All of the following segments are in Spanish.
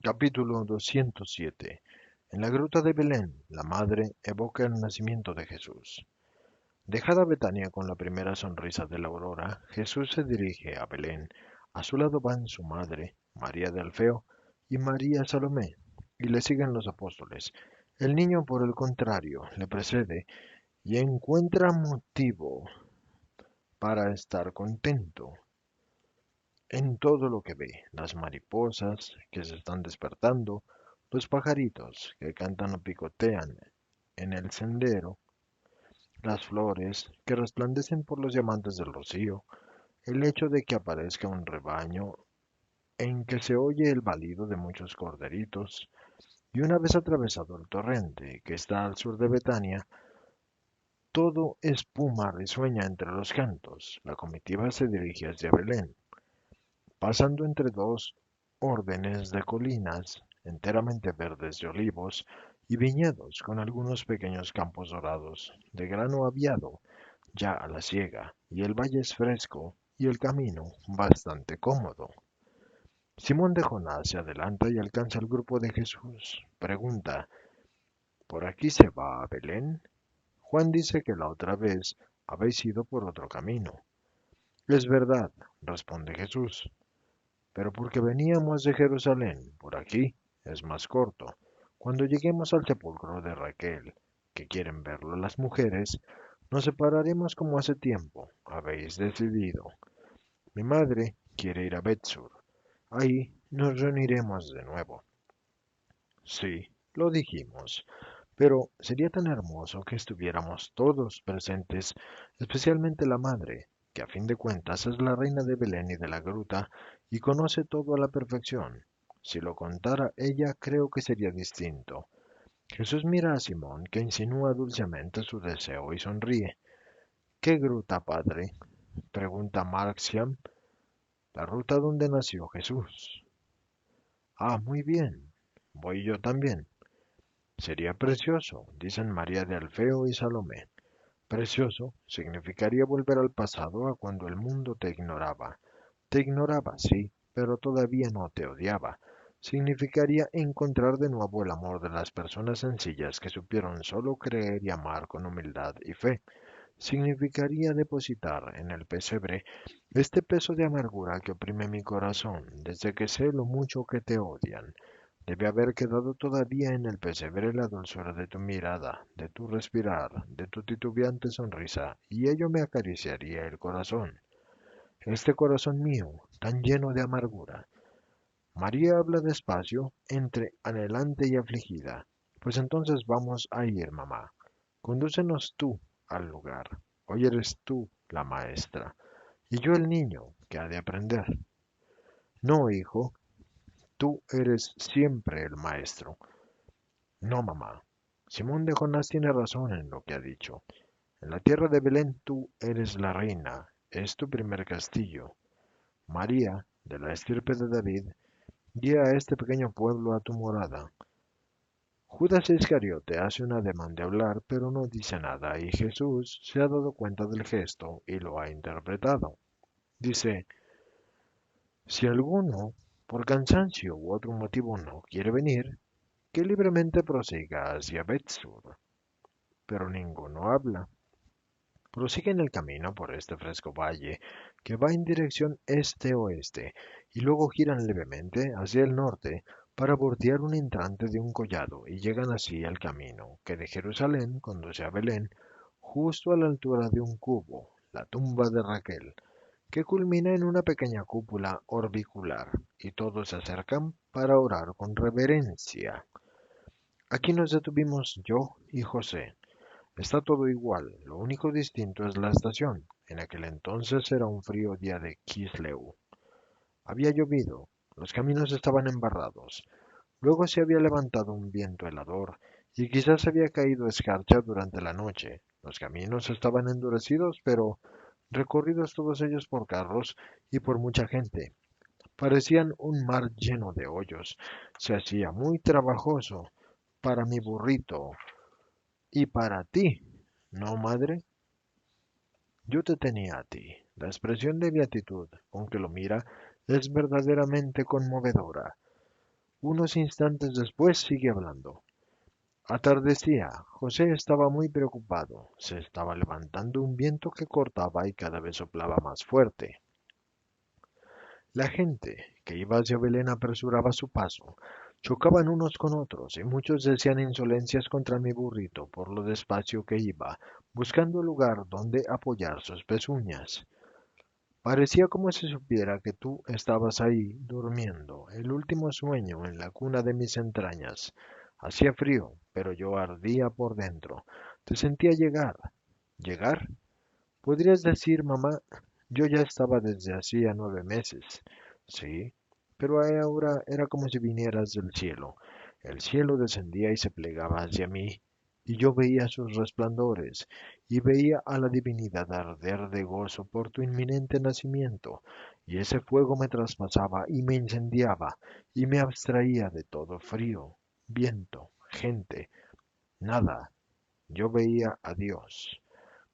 Capítulo 207. En la gruta de Belén, la madre evoca el nacimiento de Jesús. Dejada Betania con la primera sonrisa de la aurora, Jesús se dirige a Belén. A su lado van su madre, María de Alfeo, y María Salomé, y le siguen los apóstoles. El niño, por el contrario, le precede y encuentra motivo para estar contento en todo lo que ve, las mariposas que se están despertando, los pajaritos que cantan o picotean en el sendero, las flores que resplandecen por los diamantes del rocío, el hecho de que aparezca un rebaño en que se oye el balido de muchos corderitos, y una vez atravesado el torrente que está al sur de Betania, todo espuma risueña entre los cantos. La comitiva se dirige hacia Belén, pasando entre dos órdenes de colinas enteramente verdes de olivos y viñedos con algunos pequeños campos dorados de grano aviado ya a la siega, y el valle es fresco y el camino bastante cómodo. Simón de Jonás se adelanta y alcanza el grupo de Jesús. Pregunta, ¿por aquí se va a Belén? Juan dice que la otra vez habéis ido por otro camino. Es verdad, responde Jesús, pero porque veníamos de Jerusalén, por aquí es más corto. Cuando lleguemos al sepulcro de Raquel, que quieren verlo las mujeres, nos separaremos como hace tiempo, habéis decidido. Mi madre quiere ir a Betsur. Ahí nos reuniremos de nuevo. Sí, lo dijimos, pero sería tan hermoso que estuviéramos todos presentes, especialmente la madre, que a fin de cuentas es la reina de Belén y de la gruta y conoce todo a la perfección. Si lo contara ella, creo que sería distinto. Jesús mira a Simón, que insinúa dulcemente su deseo y sonríe. ¿Qué gruta, padre? Pregunta Marxian. La ruta donde nació Jesús. Ah, muy bien. Voy yo también. Sería precioso, dicen María de Alfeo y Salomé. Precioso significaría volver al pasado, a cuando el mundo te ignoraba. Te ignoraba, sí, pero todavía no te odiaba. Significaría encontrar de nuevo el amor de las personas sencillas que supieron solo creer y amar con humildad y fe. Significaría depositar en el pesebre este peso de amargura que oprime mi corazón desde que sé lo mucho que te odian. Debe haber quedado todavía en el pesebre la dulzura de tu mirada, de tu respirar, de tu titubeante sonrisa, y ello me acariciaría el corazón. Este corazón mío, tan lleno de amargura. María habla despacio, entre anhelante y afligida. Pues entonces vamos a ir, mamá. Condúcenos tú al lugar. Hoy eres tú la maestra, y yo el niño que ha de aprender. No, hijo, tú eres siempre el maestro. No, mamá. Simón de Jonás tiene razón en lo que ha dicho. En la tierra de Belén tú eres la reina, es tu primer castillo. María, de la estirpe de David, guía a este pequeño pueblo a tu morada. Judas Iscariote hace un ademán de hablar, pero no dice nada, y Jesús se ha dado cuenta del gesto y lo ha interpretado. Dice, si alguno, por cansancio u otro motivo, no quiere venir, que libremente prosiga hacia Betsur. Pero ninguno habla. Prosiguen el camino por este fresco valle que va en dirección este-oeste y luego giran levemente hacia el norte para bordear un entrante de un collado y llegan así al camino que de Jerusalén conduce a Belén justo a la altura de un cubo, la tumba de Raquel, que culmina en una pequeña cúpula orbicular y todos se acercan para orar con reverencia. Aquí nos detuvimos yo y José. Está todo igual, lo único distinto es la estación. En aquel entonces era un frío día de Kisleu. Había llovido, los caminos estaban embarrados. Luego se había levantado un viento helador y quizás había caído escarcha durante la noche. Los caminos estaban endurecidos, pero recorridos todos ellos por carros y por mucha gente. Parecían un mar lleno de hoyos. Se hacía muy trabajoso para mi burrito y para ti, ¿no, madre? Yo te tenía a ti. La expresión de beatitud con que lo mira es verdaderamente conmovedora. Unos instantes después sigue hablando. Atardecía. José estaba muy preocupado. Se estaba levantando un viento que cortaba y cada vez soplaba más fuerte. La gente que iba hacia Belén apresuraba su paso. Chocaban unos con otros y muchos decían insolencias contra mi burrito por lo despacio que iba, buscando lugar donde apoyar sus pezuñas. Parecía como si supiera que tú estabas ahí, durmiendo, el último sueño en la cuna de mis entrañas. Hacía frío, pero yo ardía por dentro. Te sentía llegar. ¿Llegar? Podrías decir, mamá, yo ya estaba desde hacía 9 meses. Sí, pero ahora era como si vinieras del cielo. El cielo descendía y se plegaba hacia mí, y yo veía sus resplandores, y veía a la divinidad arder de gozo por tu inminente nacimiento, y ese fuego me traspasaba y me incendiaba, y me abstraía de todo frío, viento, gente, nada. Yo veía a Dios.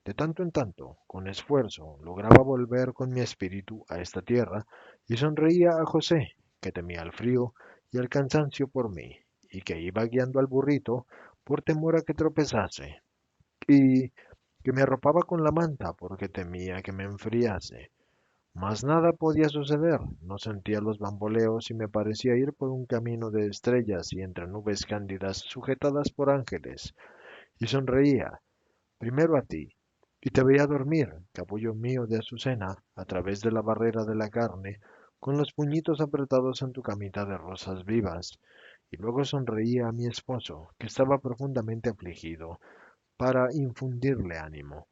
De tanto en tanto, con esfuerzo, lograba volver con mi espíritu a esta tierra y sonreía a José, que temía el frío y el cansancio por mí, y que iba guiando al burrito por temor a que tropezase, y que me arropaba con la manta porque temía que me enfriase. Mas nada podía suceder, no sentía los bamboleos y me parecía ir por un camino de estrellas y entre nubes cándidas sujetadas por ángeles, y sonreía primero a ti, y te veía dormir, capullo mío de azucena, a través de la barrera de la carne, con los puñitos apretados en tu camita de rosas vivas, y luego sonreía a mi esposo, que estaba profundamente afligido, para infundirle ánimo,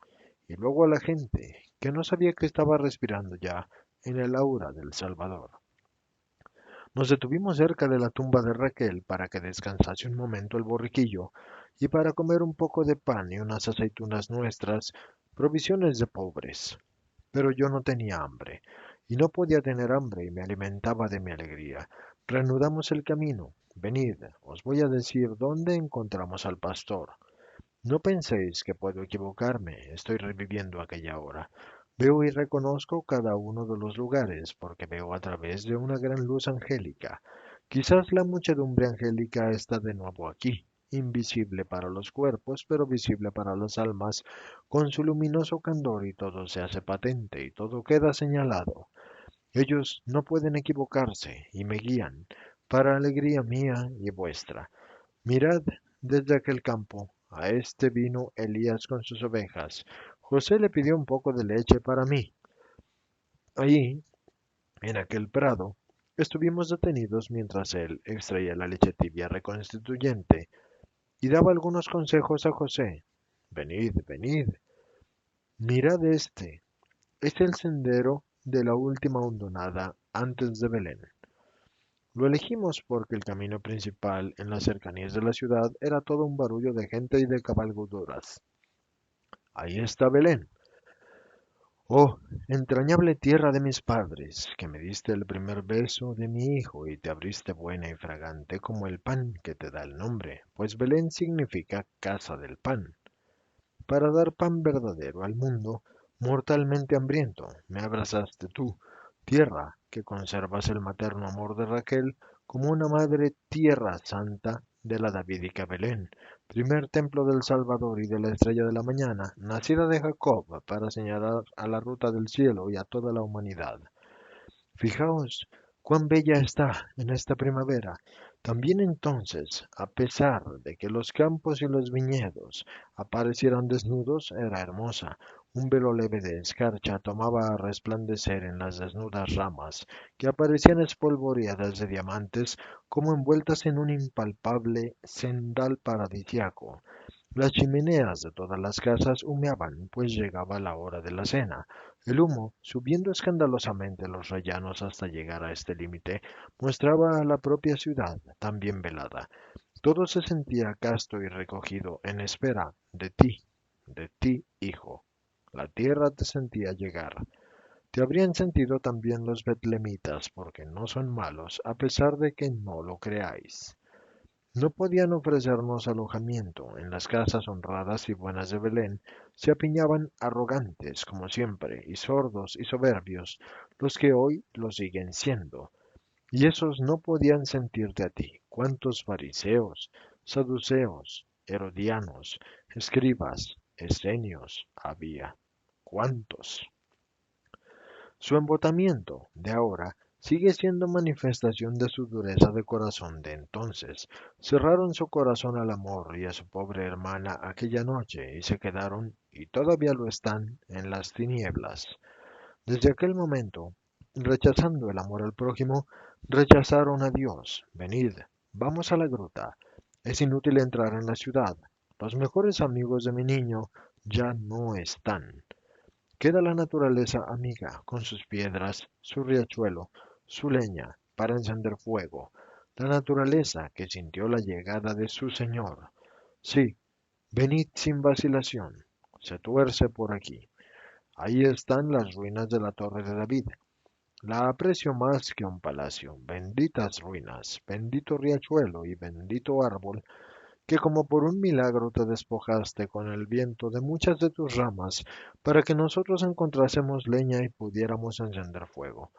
y luego a la gente, que no sabía que estaba respirando ya en el aura del Salvador. Nos detuvimos cerca de la tumba de Raquel para que descansase un momento el borriquillo y para comer un poco de pan y unas aceitunas nuestras, provisiones de pobres. Pero yo no tenía hambre, y no podía tener hambre y me alimentaba de mi alegría. Reanudamos el camino. Venid, os voy a decir dónde encontramos al pastor. No penséis que puedo equivocarme, estoy reviviendo aquella hora. Veo y reconozco cada uno de los lugares, porque veo a través de una gran luz angélica. Quizás la muchedumbre angélica está de nuevo aquí, invisible para los cuerpos, pero visible para las almas, con su luminoso candor y todo se hace patente y todo queda señalado. Ellos no pueden equivocarse y me guían, para alegría mía y vuestra. Mirad desde aquel campo, a este vino Elías con sus ovejas. José le pidió un poco de leche para mí. Allí, en aquel prado, estuvimos detenidos mientras él extraía la leche tibia reconstituyente y daba algunos consejos a José. Venid, venid, mirad este. Es el sendero de la última hondonada antes de Belén. Lo elegimos porque el camino principal en las cercanías de la ciudad era todo un barullo de gente y de cabalgaduras. Ahí está Belén. Oh, entrañable tierra de mis padres, que me diste el primer beso de mi hijo y te abriste buena y fragante como el pan que te da el nombre, pues Belén significa casa del pan. Para dar pan verdadero al mundo, mortalmente hambriento, me abrazaste tú, tierra que conservas el materno amor de Raquel como una madre tierra santa de la davídica Belén, primer templo del Salvador y de la estrella de la mañana, nacida de Jacob para señalar a la ruta del cielo y a toda la humanidad. Fijaos cuán bella está en esta primavera. También entonces, a pesar de que los campos y los viñedos aparecieran desnudos, era hermosa. Un velo leve de escarcha tomaba a resplandecer en las desnudas ramas, que aparecían espolvoreadas de diamantes, como envueltas en un impalpable cendal paradisiaco. Las chimeneas de todas las casas humeaban, pues llegaba la hora de la cena. El humo, subiendo escandalosamente los rellanos hasta llegar a este límite, mostraba a la propia ciudad, también velada. Todo se sentía casto y recogido en espera de ti, hijo. La tierra te sentía llegar. Te habrían sentido también los betlemitas, porque no son malos, a pesar de que no lo creáis. No podían ofrecernos alojamiento. En las casas honradas y buenas de Belén se apiñaban arrogantes, como siempre, y sordos y soberbios, los que hoy lo siguen siendo. y esos no podían sentirte a ti. ¿Cuántos fariseos, saduceos, herodianos, escribas, esenios había? ¿Cuántos? Su embotamiento de ahora sigue siendo manifestación de su dureza de corazón de entonces. Cerraron su corazón al amor y a su pobre hermana aquella noche y se quedaron, y todavía lo están, en las tinieblas. Desde aquel momento, rechazando el amor al prójimo, rechazaron a Dios. Venid, vamos a la gruta. Es inútil entrar en la ciudad. Los mejores amigos de mi niño ya no están. Queda la naturaleza amiga, con sus piedras, su riachuelo, su leña, para encender fuego. La naturaleza que sintió la llegada de su Señor. Sí, venid sin vacilación. Se tuerce por aquí. Ahí están las ruinas de la Torre de David. La aprecio más que un palacio. Benditas ruinas, bendito riachuelo y bendito árbol que como por un milagro te despojaste con el viento de muchas de tus ramas para que nosotros encontrásemos leña y pudiéramos encender fuego.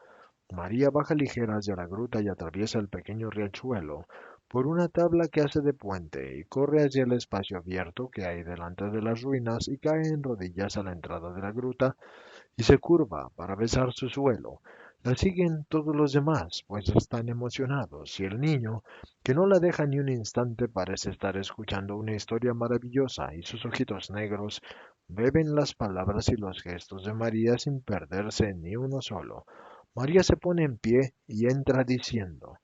María baja ligeras de la gruta y atraviesa el pequeño riachuelo por una tabla que hace de puente y corre hacia el espacio abierto que hay delante de las ruinas y cae en rodillas a la entrada de la gruta y se curva para besar su suelo. La siguen todos los demás, pues están emocionados, y el niño, que no la deja ni un instante, parece estar escuchando una historia maravillosa, y sus ojitos negros beben las palabras y los gestos de María sin perderse ni uno solo. María se pone en pie y entra diciendo,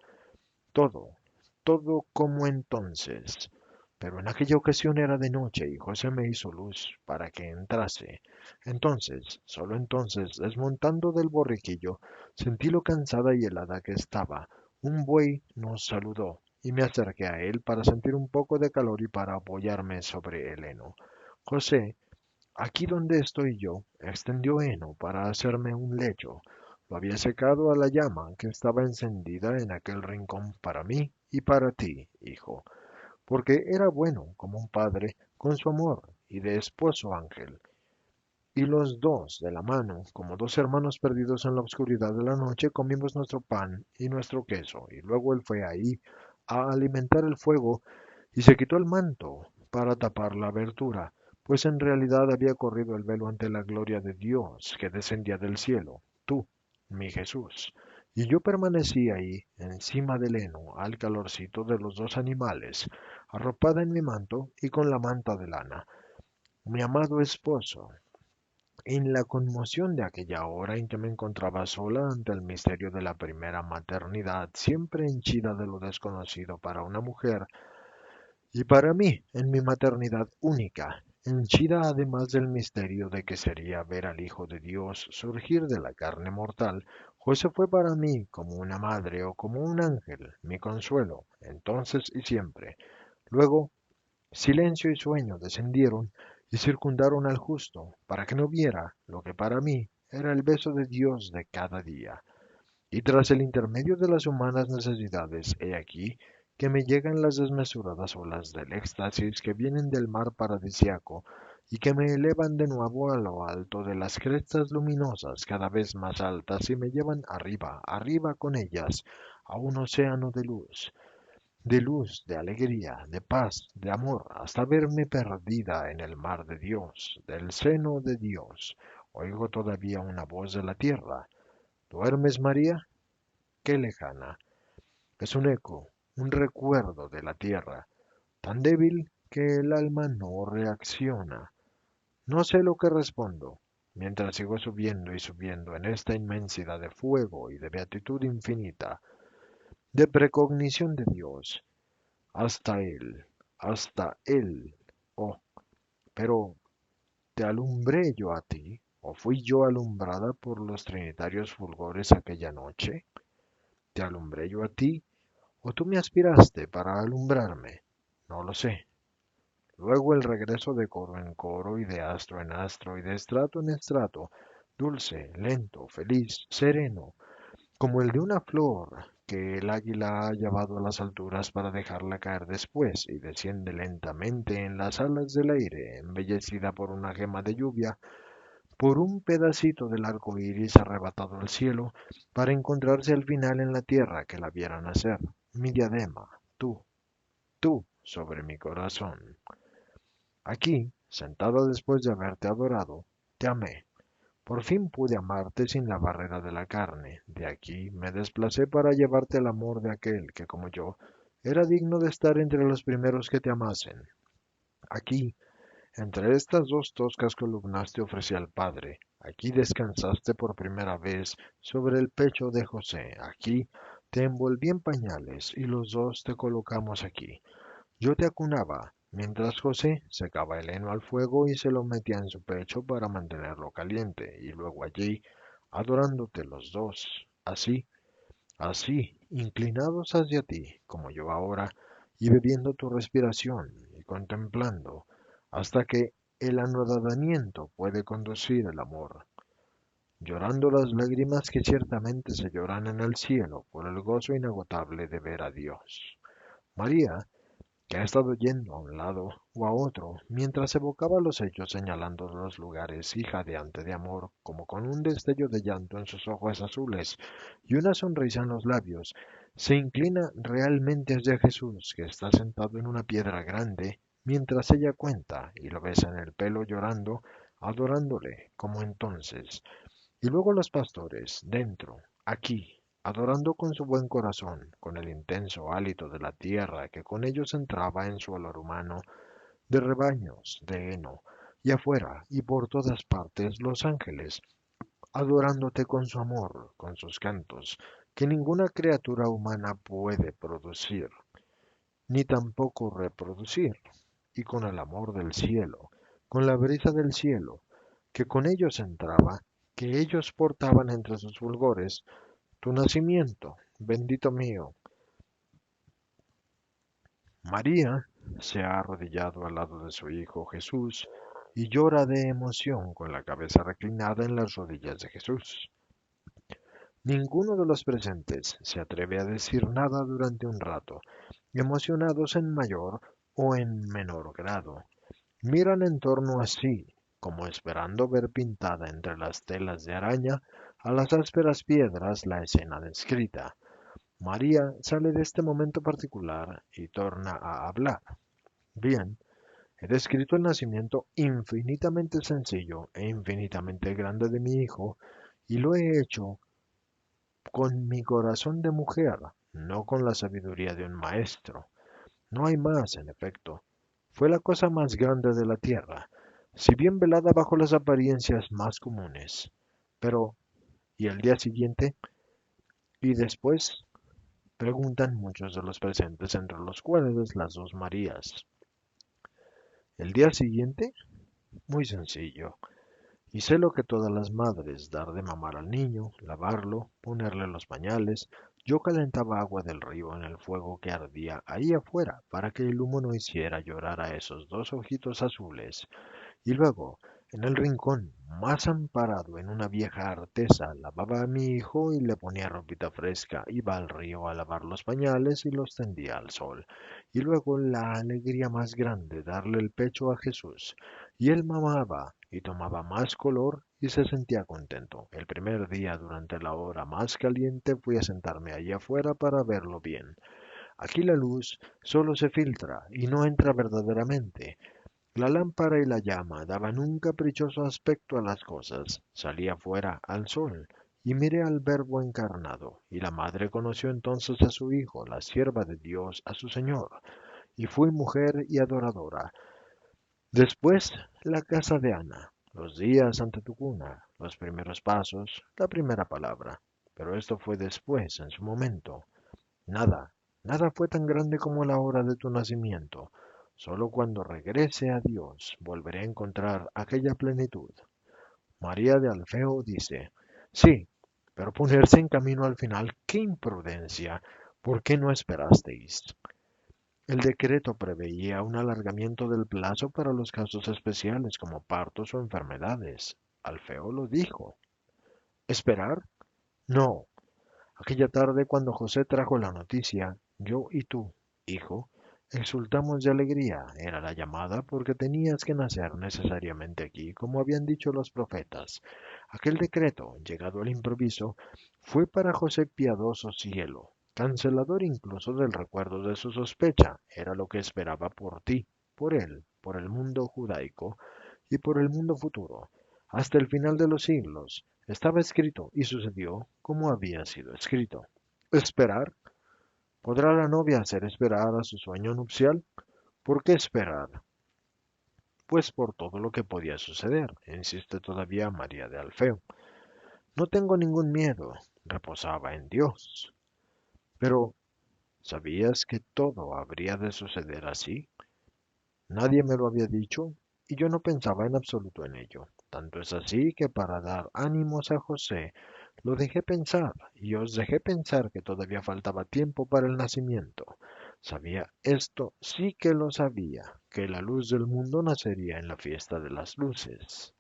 todo, todo como entonces. Pero en aquella ocasión era de noche y José me hizo luz para que entrase. Entonces, solo entonces, desmontando del borriquillo, sentí lo cansada y helada que estaba. Un buey nos saludó y me acerqué a él para sentir un poco de calor y para apoyarme sobre el heno. José, aquí donde estoy yo, extendió heno para hacerme un lecho. Lo había secado a la llama que estaba encendida en aquel rincón para mí y para ti, hijo, porque era bueno como un padre con su amor y de esposo ángel. Y los dos, de la mano, como dos hermanos perdidos en la oscuridad de la noche, comimos nuestro pan y nuestro queso, y luego él fue ahí a alimentar el fuego y se quitó el manto para tapar la abertura, pues en realidad había corrido el velo ante la gloria de Dios que descendía del cielo, tú, mi Jesús. Y yo permanecí ahí, encima del heno, al calorcito de los dos animales, arropada en mi manto y con la manta de lana. Mi amado esposo, en la conmoción de aquella hora en que me encontraba sola ante el misterio de la primera maternidad, siempre henchida de lo desconocido para una mujer, y para mí, en mi maternidad única, henchida además del misterio de que sería ver al Hijo de Dios surgir de la carne mortal, José fue para mí como una madre o como un ángel, mi consuelo, entonces y siempre. Luego, silencio y sueño descendieron y circundaron al justo, para que no viera lo que para mí era el beso de Dios de cada día. Y tras el intermedio de las humanas necesidades, he aquí que me llegan las desmesuradas olas del éxtasis que vienen del mar paradisiaco y que me elevan de nuevo a lo alto de las crestas luminosas cada vez más altas y me llevan arriba, arriba con ellas, a un océano de luz, de alegría, de paz, de amor, hasta verme perdida en el mar de Dios, del seno de Dios. Oigo todavía una voz de la tierra. ¿Duermes, María? Qué lejana. Es un eco, un recuerdo de la tierra, tan débil que el alma no reacciona. No sé lo que respondo, mientras sigo subiendo y subiendo en esta inmensidad de fuego y de beatitud infinita, de precognición de Dios, hasta Él. Oh, pero ¿te alumbré yo a ti? ¿O fui yo alumbrada por los trinitarios fulgores aquella noche? ¿Te alumbré yo a ti? ¿O tú me aspiraste para alumbrarme? No lo sé. Luego el regreso de coro en coro y de astro en astro y de estrato en estrato, dulce, lento, feliz, sereno, como el de una flor que el águila ha llevado a las alturas para dejarla caer después y desciende lentamente en las alas del aire, embellecida por una gema de lluvia, por un pedacito del arco iris arrebatado al cielo, para encontrarse al final en la tierra que la viera nacer. Mi diadema, tú, sobre mi corazón. Aquí, sentada después de haberte adorado, te amé. Por fin pude amarte sin la barrera de la carne. De aquí me desplacé para llevarte el amor de aquel que, como yo, era digno de estar entre los primeros que te amasen. Aquí, entre estas dos toscas columnas te ofrecí al Padre. Aquí descansaste por primera vez sobre el pecho de José. Aquí te envolví en pañales y los dos te colocamos aquí. Yo te acunaba, mientras José secaba el heno al fuego y se lo metía en su pecho para mantenerlo caliente, y luego allí, adorándote los dos, así, inclinados hacia ti, como yo ahora, y bebiendo tu respiración y contemplando, hasta que el anodamiento puede conducir el amor, llorando las lágrimas que ciertamente se lloran en el cielo por el gozo inagotable de ver a Dios. María, que ha estado yendo a un lado o a otro mientras evocaba los hechos señalando los lugares y jadeante de amor, como con un destello de llanto en sus ojos azules y una sonrisa en los labios, se inclina realmente hacia Jesús, que está sentado en una piedra grande, mientras ella cuenta y lo besa en el pelo llorando, adorándole como entonces. Y luego los pastores, dentro, aquí, adorando con su buen corazón, con el intenso hálito de la tierra que con ellos entraba en su olor humano, de rebaños, de heno, y afuera y por todas partes los ángeles, adorándote con su amor, con sus cantos, que ninguna criatura humana puede producir, ni tampoco reproducir, y con el amor del cielo, con la brisa del cielo, que con ellos entraba, que ellos portaban entre sus fulgores, tu nacimiento, bendito mío. María se ha arrodillado al lado de su Hijo Jesús y llora de emoción con la cabeza reclinada en las rodillas de Jesús. Ninguno de los presentes se atreve a decir nada durante un rato, emocionados en mayor o en menor grado. Miran en torno así, como esperando ver pintada entre las telas de araña a las ásperas piedras la escena descrita. María sale de este momento particular y torna a hablar. Bien, he descrito el nacimiento infinitamente sencillo e infinitamente grande de mi hijo, y lo he hecho con mi corazón de mujer, no con la sabiduría de un maestro. No hay más, en efecto. Fue la cosa más grande de la tierra, si bien velada bajo las apariencias más comunes. Pero, ¿y el día siguiente? ¿Y después? Preguntan muchos de los presentes, entre los cuales las dos Marías. El día siguiente, muy sencillo. Hice lo que todas las madres, dar de mamar al niño, lavarlo, ponerle los pañales. Yo calentaba agua del río en el fuego que ardía ahí afuera para que el humo no hiciera llorar a esos dos ojitos azules. Y luego, en el rincón, más amparado en una vieja artesa, lavaba a mi hijo y le ponía ropita fresca, iba al río a lavar los pañales y los tendía al sol. Y luego la alegría más grande, darle el pecho a Jesús. Y él mamaba y tomaba más color y se sentía contento. El primer día, durante la hora más caliente, fui a sentarme allí afuera para verlo bien. Aquí la luz solo se filtra y no entra verdaderamente. La lámpara y la llama daban un caprichoso aspecto a las cosas. Salí afuera al sol y miré al Verbo encarnado, y la madre conoció entonces a su Hijo, la sierva de Dios, a su Señor, y fui mujer y adoradora. Después, la casa de Ana, los días ante tu cuna, los primeros pasos, la primera palabra. Pero esto fue después, en su momento. Nada, nada fue tan grande como la hora de tu nacimiento. Solo cuando regrese a Dios volveré a encontrar aquella plenitud. María de Alfeo dice, sí, pero ponerse en camino al final, qué imprudencia. ¿Por qué no esperasteis? El decreto preveía un alargamiento del plazo para los casos especiales como partos o enfermedades. Alfeo lo dijo. ¿Esperar? No. Aquella tarde, cuando José trajo la noticia, yo y tú, hijo, Exultamos de alegría, era la llamada, porque tenías que nacer necesariamente aquí, como habían dicho los profetas. Aquel decreto, llegado al improviso, fue para José piadoso cielo, cancelador incluso del recuerdo de su sospecha, era lo que esperaba por ti, por él, por el mundo judaico y por el mundo futuro. Hasta el final de los siglos, estaba escrito y sucedió como había sido escrito. Esperar. ¿Podrá la novia hacer esperar a su sueño nupcial? ¿Por qué esperar? Pues por todo lo que podía suceder, insiste todavía María de Alfeo. No tengo ningún miedo, reposaba en Dios. Pero, ¿sabías que todo habría de suceder así? Nadie me lo había dicho y yo no pensaba en absoluto en ello. Tanto es así que para dar ánimos a José, lo dejé pensar y os dejé pensar que todavía faltaba tiempo para el nacimiento. Sabía esto, sí que lo sabía, que la luz del mundo nacería en la fiesta de las luces.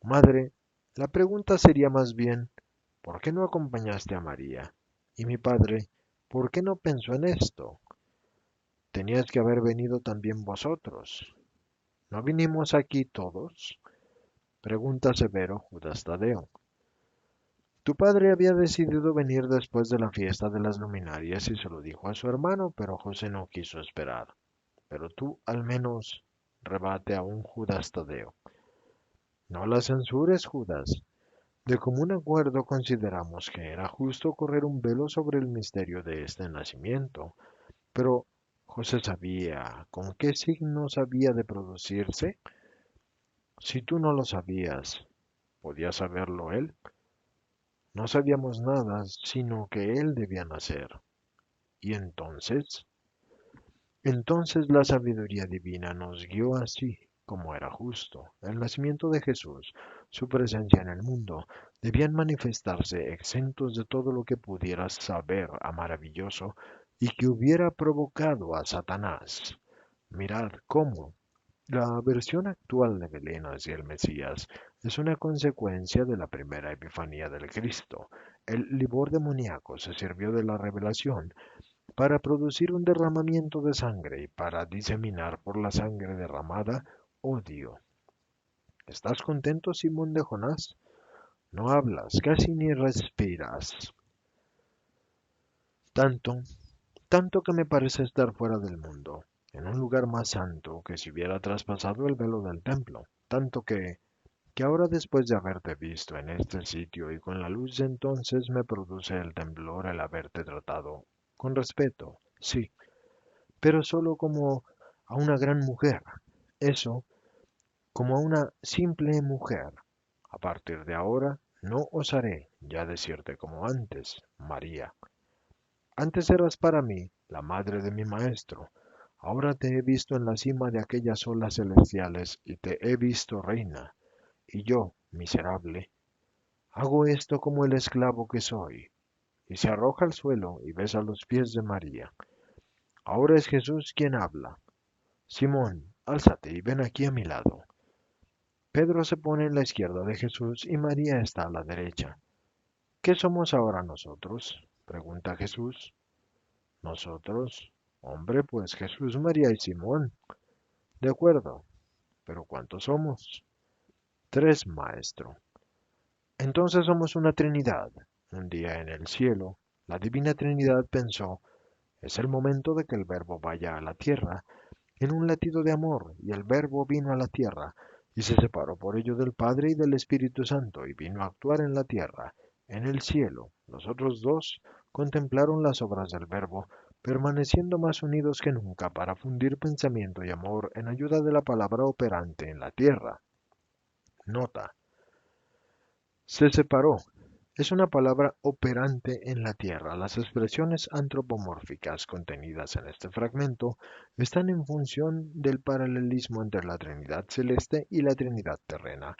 Madre, la pregunta sería más bien, ¿por qué no acompañaste a María? Y mi padre, ¿por qué no pensó en esto? Teníais que haber venido también vosotros. ¿No vinimos aquí todos? Pregunta severo Judas Tadeo. Tu padre había decidido venir después de la fiesta de las luminarias y se lo dijo a su hermano, pero José no quiso esperar. Pero tú al menos rebate a un Judas Tadeo. No la censures, Judas. De común acuerdo consideramos que era justo correr un velo sobre el misterio de este nacimiento, pero José sabía con qué signos había de producirse. Si tú no lo sabías, ¿podía saberlo él? No sabíamos nada, sino que él debía nacer. ¿Y entonces? Entonces la sabiduría divina nos guió así, como era justo. El nacimiento de Jesús, su presencia en el mundo, debían manifestarse exentos de todo lo que pudiera saber a maravilloso y que hubiera provocado a Satanás. Mirad cómo, la versión actual de Belén hacia el Mesías es una consecuencia de la primera epifanía del Cristo. El livor demoníaco se sirvió de la revelación para producir un derramamiento de sangre y para diseminar por la sangre derramada odio. ¿Estás contento, Simón de Jonás? No hablas, casi ni respiras. Tanto, tanto que me parece estar fuera del mundo, en un lugar más santo que si hubiera traspasado el velo del templo, tanto que ahora después de haberte visto en este sitio y con la luz de entonces me produce el temblor el haberte tratado con respeto, sí, pero solo como a una gran mujer, eso, como a una simple mujer. A partir de ahora no osaré ya decirte como antes, María. Antes eras para mí la madre de mi maestro, ahora te he visto en la cima de aquellas olas celestiales y te he visto reina, y yo, miserable, hago esto como el esclavo que soy. Y se arroja al suelo y besa los pies de María. Ahora es Jesús quien habla. Simón, álzate y ven aquí a mi lado. Pedro se pone en la izquierda de Jesús y María está a la derecha. ¿Qué somos ahora nosotros? Pregunta Jesús. ¿Nosotros? Hombre, pues Jesús, María y Simón. De acuerdo, pero ¿cuántos somos? Tres, maestro. Entonces somos una Trinidad. Un día en el cielo, la Divina Trinidad pensó, es el momento de que el Verbo vaya a la tierra, en un latido de amor, y el Verbo vino a la tierra, y se separó por ello del Padre y del Espíritu Santo, y vino a actuar en la tierra. En el cielo, los otros dos contemplaron las obras del Verbo, permaneciendo más unidos que nunca para fundir pensamiento y amor en ayuda de la palabra operante en la tierra. Nota. Se separó. Es una palabra operante en la Tierra. Las expresiones antropomórficas contenidas en este fragmento están en función del paralelismo entre la Trinidad celeste y la Trinidad terrena.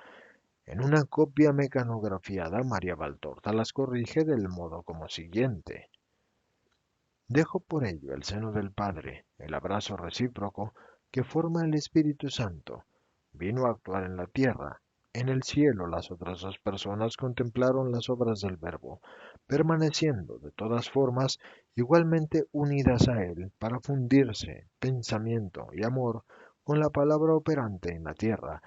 En una copia mecanografiada, María Valtorta las corrige del modo como siguiente. Dejo por ello el seno del Padre, el abrazo recíproco que forma el Espíritu Santo. Vino a actuar en la tierra. En el cielo las otras dos personas contemplaron las obras del Verbo, permaneciendo de todas formas igualmente unidas a él para fundirse pensamiento y amor con la palabra operante en la tierra,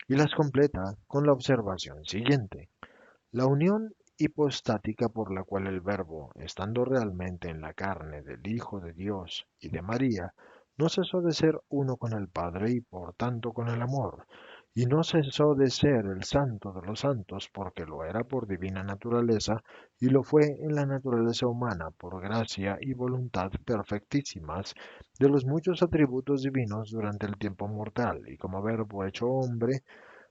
y las completa con la observación siguiente. La unión hipostática por la cual el Verbo, estando realmente en la carne del Hijo de Dios y de María, no cesó de ser uno con el Padre y por tanto con el amor, y no cesó de ser el Santo de los santos porque lo era por divina naturaleza y lo fue en la naturaleza humana por gracia y voluntad perfectísimas de los muchos atributos divinos durante el tiempo mortal, y como Verbo hecho hombre,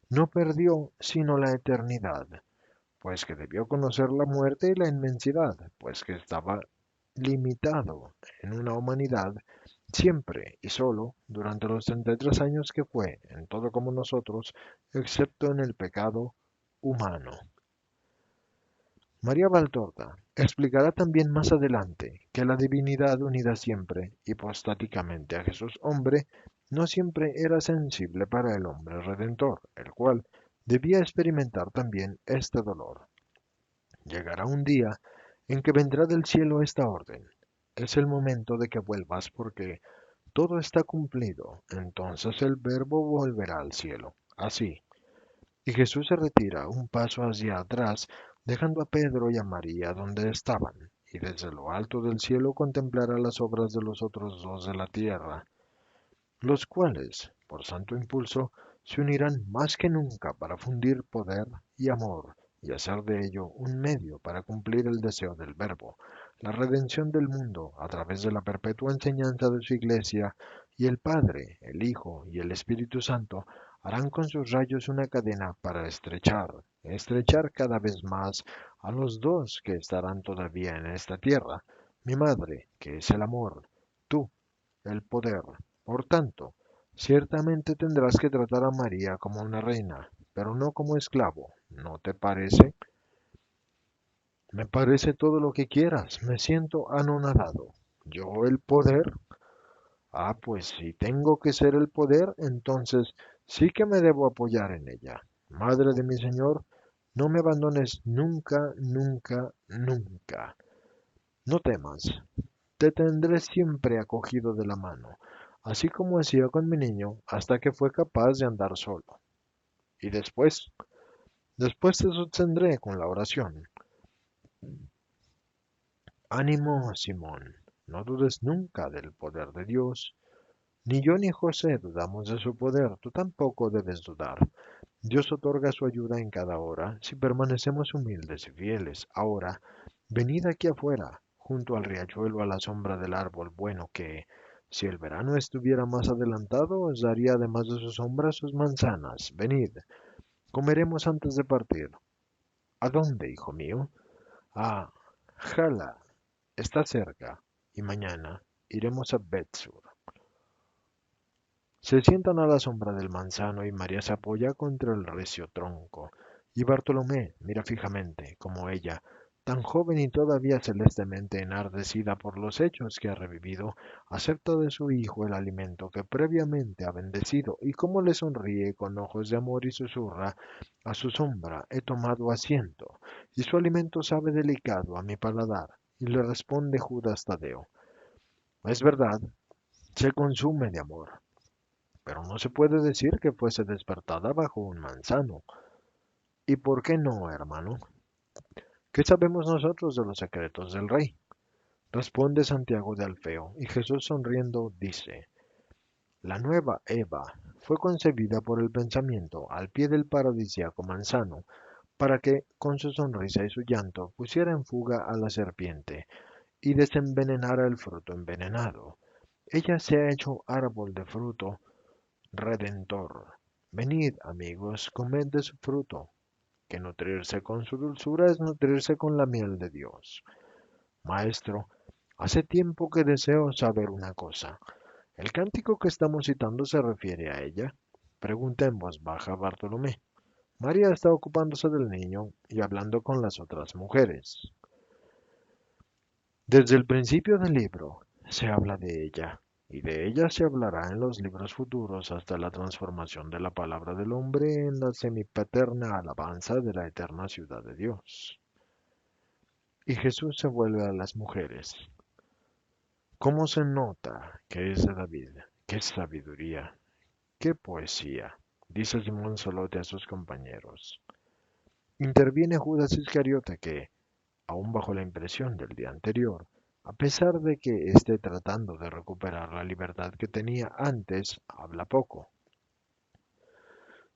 no perdió sino la eternidad, pues que debió conocer la muerte y la inmensidad, pues que estaba limitado en una humanidad siempre y solo durante los 33 años que fue, en todo como nosotros, excepto en el pecado humano. María Valtorta explicará también más adelante que la divinidad unida siempre, hipostáticamente a Jesús hombre, no siempre era sensible para el hombre redentor, el cual debía experimentar también este dolor. Llegará un día en que vendrá del cielo esta orden. Es el momento de que vuelvas porque todo está cumplido. Entonces el Verbo volverá al cielo. Así. Y Jesús se retira un paso hacia atrás, dejando a Pedro y a María donde estaban, y desde lo alto del cielo contemplará las obras de los otros dos de la tierra, los cuales, por santo impulso, se unirán más que nunca para fundir poder y amor y hacer de ello un medio para cumplir el deseo del Verbo, la redención del mundo a través de la perpetua enseñanza de su Iglesia, y el Padre, el Hijo y el Espíritu Santo harán con sus rayos una cadena para estrechar cada vez más a los dos que estarán todavía en esta tierra, mi Madre, que es el amor, tú, el poder. Por tanto, ciertamente tendrás que tratar a María como una reina, pero no como esclavo. ¿No te parece? Me parece todo lo que quieras. Me siento anonadado. ¿Yo el poder? Ah, pues si tengo que ser el poder, entonces sí que me debo apoyar en ella. Madre de mi Señor, no me abandones nunca, nunca, nunca. No temas, te tendré siempre acogido de la mano, así como hacía con mi niño hasta que fue capaz de andar solo. Y después te sostendré con la oración. Ánimo, Simón, no dudes nunca del poder de Dios. Ni yo ni José dudamos de su poder, tú tampoco debes dudar. Dios otorga su ayuda en cada hora si permanecemos humildes y fieles. Ahora, venid aquí afuera, junto al riachuelo a la sombra del árbol bueno que, si el verano estuviera más adelantado, os daría además de su sombra sus manzanas. Venid, comeremos antes de partir. ¿A dónde, hijo mío? A Jala, está cerca, y mañana iremos a Betsur. Se sientan a la sombra del manzano y María se apoya contra el recio tronco, y Bartolomé mira fijamente, como ella, tan joven y todavía celestemente enardecida por los hechos que ha revivido, acepta de su hijo el alimento que previamente ha bendecido, y como le sonríe con ojos de amor y susurra, a su sombra he tomado asiento, y su alimento sabe delicado a mi paladar, y le responde Judas Tadeo, es verdad, se consume de amor. Pero no se puede decir que fuese despertada bajo un manzano. ¿Y por qué no, hermano? ¿Qué sabemos nosotros de los secretos del rey? Responde Santiago de Alfeo, y Jesús sonriendo dice, la nueva Eva fue concebida por el pensamiento al pie del paradisíaco manzano, para que, con su sonrisa y su llanto, pusiera en fuga a la serpiente y desenvenenara el fruto envenenado. Ella se ha hecho árbol de fruto redentor. Venid, amigos, comed de su fruto, que nutrirse con su dulzura es nutrirse con la miel de Dios. Maestro, hace tiempo que deseo saber una cosa. ¿El cántico que estamos citando se refiere a ella? Pregunta en voz baja Bartolomé. María está ocupándose del niño y hablando con las otras mujeres. Desde el principio del libro se habla de ella. y de ella se hablará en los libros futuros hasta la transformación de la palabra del hombre en la semipaterna alabanza de la eterna ciudad de Dios. Y Jesús se vuelve a las mujeres. ¿Cómo se nota que es de David? ¡Qué sabiduría! ¡Qué poesía! Dice Simón Solote a sus compañeros. Interviene Judas Iscariote que, aún bajo la impresión del día anterior, a pesar de que esté tratando de recuperar la libertad que tenía antes, habla poco.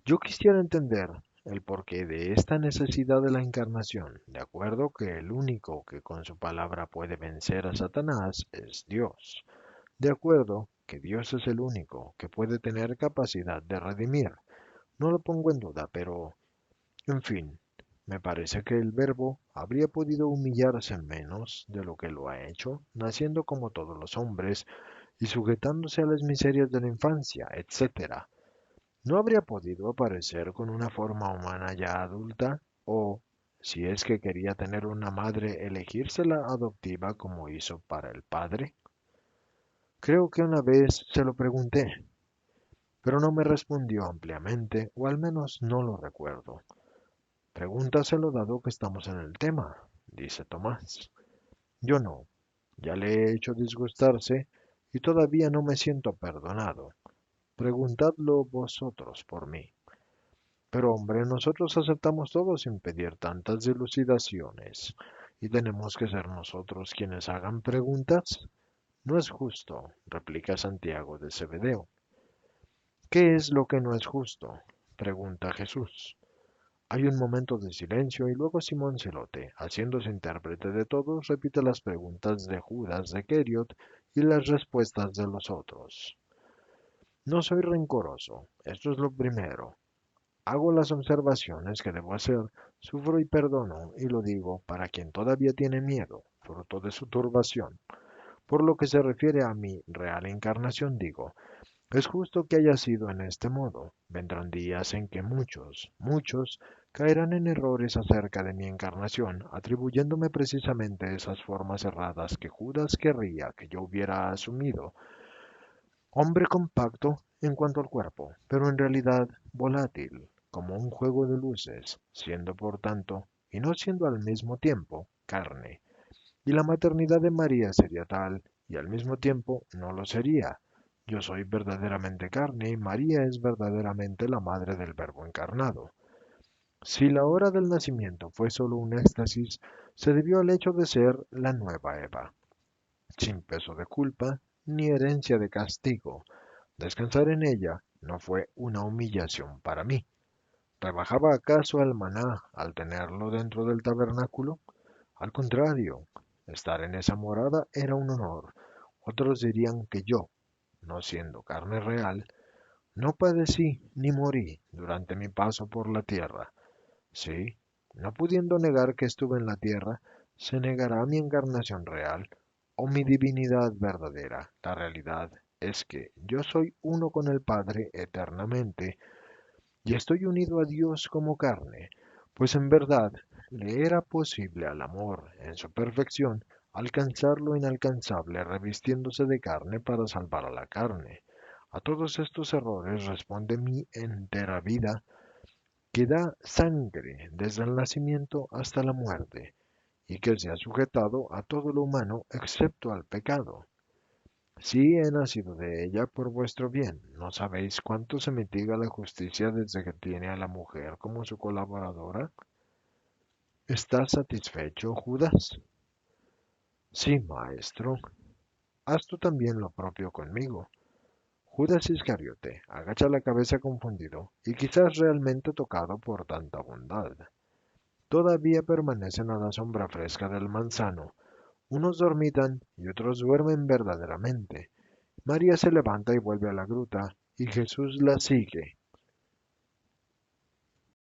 Yo quisiera entender el porqué de esta necesidad de la encarnación, de acuerdo que el único que con su palabra puede vencer a Satanás es Dios, de acuerdo que Dios es el único que puede tener capacidad de redimir. No lo pongo en duda, pero, en fin, me parece que el Verbo habría podido humillarse menos de lo que lo ha hecho, naciendo como todos los hombres y sujetándose a las miserias de la infancia, etc. ¿No habría podido aparecer con una forma humana ya adulta? O, si es que quería tener una madre, elegírsela adoptiva como hizo para el padre? Creo que una vez se lo pregunté, pero no me respondió ampliamente, o al menos no lo recuerdo. Pregúntaselo dado que estamos en el tema, dice Tomás. Yo no, ya le he hecho disgustarse y todavía no me siento perdonado. Preguntadlo vosotros por mí. Pero hombre, nosotros aceptamos todo sin pedir tantas dilucidaciones. ¿Y tenemos que ser nosotros quienes hagan preguntas? No es justo, replica Santiago de Cebedeo. ¿Qué es lo que no es justo? Pregunta Jesús. Hay un momento de silencio y luego Simón Celote, haciéndose intérprete de todos, repite las preguntas de Judas de Keriot y las respuestas de los otros. No soy rencoroso, esto es lo primero. Hago las observaciones que debo hacer, sufro y perdono, y lo digo para quien todavía tiene miedo, fruto de su turbación. Por lo que se refiere a mi real encarnación, digo, es justo que haya sido en este modo. Vendrán días en que muchos, caerán en errores acerca de mi encarnación, atribuyéndome precisamente esas formas erradas que Judas querría que yo hubiera asumido. Hombre compacto en cuanto al cuerpo, pero en realidad volátil, como un juego de luces, siendo por tanto, y no siendo al mismo tiempo, carne. Y la maternidad de María sería tal, y al mismo tiempo no lo sería. Yo soy verdaderamente carne y María es verdaderamente la madre del Verbo encarnado. Si la hora del nacimiento fue solo un éxtasis, se debió al hecho de ser la nueva Eva, sin peso de culpa ni herencia de castigo. Descansar en ella no fue una humillación para mí. ¿Rebajaba acaso al maná al tenerlo dentro del tabernáculo? Al contrario, estar en esa morada era un honor. Otros dirían que yo, no siendo carne real, no padecí ni morí durante mi paso por la tierra. Sí, no pudiendo negar que estuve en la tierra, se negará mi encarnación real o mi divinidad verdadera. La realidad es que yo soy uno con el Padre eternamente y estoy unido a Dios como carne, pues en verdad le era posible al amor, en su perfección, alcanzar lo inalcanzable revistiéndose de carne para salvar a la carne. A todos estos errores responde mi entera vida, que da sangre desde el nacimiento hasta la muerte, y que se ha sujetado a todo lo humano excepto al pecado. Sí he nacido de ella por vuestro bien. ¿No sabéis cuánto se mitiga la justicia desde que tiene a la mujer como su colaboradora? ¿Estás satisfecho, Judas? Sí, maestro. Haz tú también lo propio conmigo. Judas Iscariote agacha la cabeza confundido y quizás realmente tocado por tanta bondad. Todavía permanecen a la sombra fresca del manzano. Unos dormitan y otros duermen verdaderamente. María se levanta y vuelve a la gruta, y Jesús la sigue,